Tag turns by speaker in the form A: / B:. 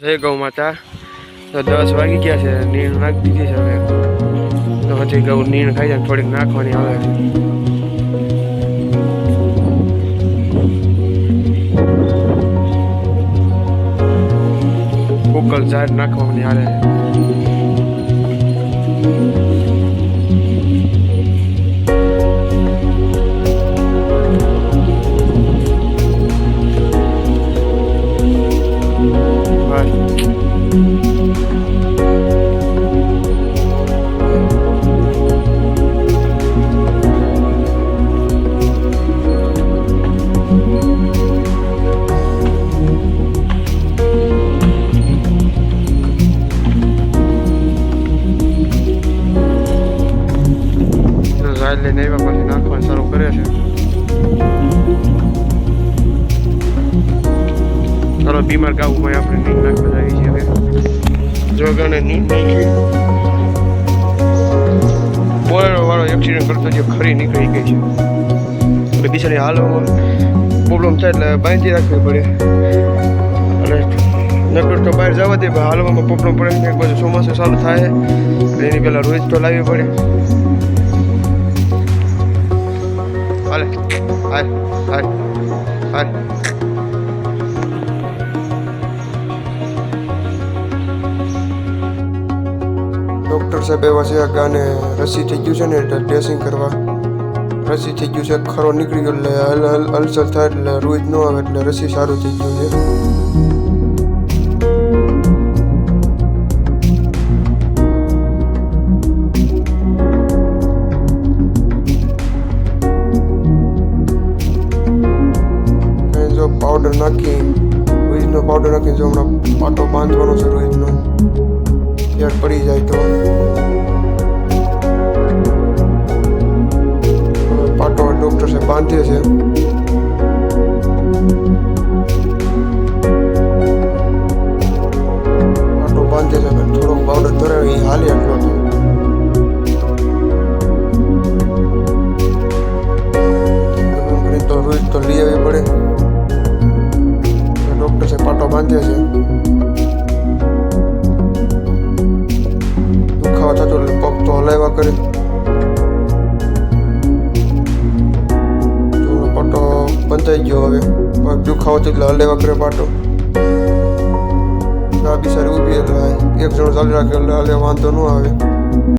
A: જય ગૌ માતા. તો 10 વાગી ગયા છે. નીણ નાખી દીધી છે હવે. તો હજી ગૌ નીણ ખાઈ જાય થોડીક નાખવાની આવે. કુકલ ઝાડ નાખવાની હાલે. લઈને આવ્યા પછી નાખવાનું શરૂ કરે છે. ચાલો બીમાર ગાવું આપણે નીંદ નાખવા જઈએ છીએ હવે. જો ગણે નીંદ નાખી બોલેરો વાળો એક્સિડન્ટ કરતો જે ખરી નીકળી ગઈ છે એટલે બિચારી હાલવામાં પ્રોબ્લેમ થાય એટલે બાંધી રાખવી પડે. અને નકર તો બહાર જવા દે હાલવામાં પ્રોબ્લેમ પડે એક બાજુ ચોમાસું ચાલુ થાય એટલે એની પહેલાં રોજ તો લાવવી પડે. હાલે હાલ હાલ હાલ. ડૉક્ટર સાહેબ એવા છે કે આને રસી થઈ ગયું છે ને એટલે ડ્રેસિંગ કરવા રસી થઈ ગયું છે ખરો નીકળી ગયો એટલે અલ્સર થાય એટલે રોજ ન આવે એટલે રસી સારું થઈ ગયું છે. પાવડર નાખી રોહિતનો પાવડર નાખી જો હમણાં પાટો બાંધવાનો છે રોહિતનો યાર પડી જાય તો પાટો ડૉક્ટર સાહેબ બાંધે છે. પાટો બાંધે છે અને થોડોક પાવડર ધરાવે એ હાલી એટલો હતો. તો રોહિત તો લઈ આવવી પડે. ડૉક્ટર સાહેબ પાટો બાંધે છે. દુખાવા થતો એટલે પગ તો હલાવ્યા કરે. પાટો બંધાઈ ગયો હવે પગ દુખાવો થતો એટલે હલાવ્યા કરે પાટો. આ બિચારી ઊભી એટલે એક જણો ચાલી રાખે એટલે હાલે વાંધો ન આવે.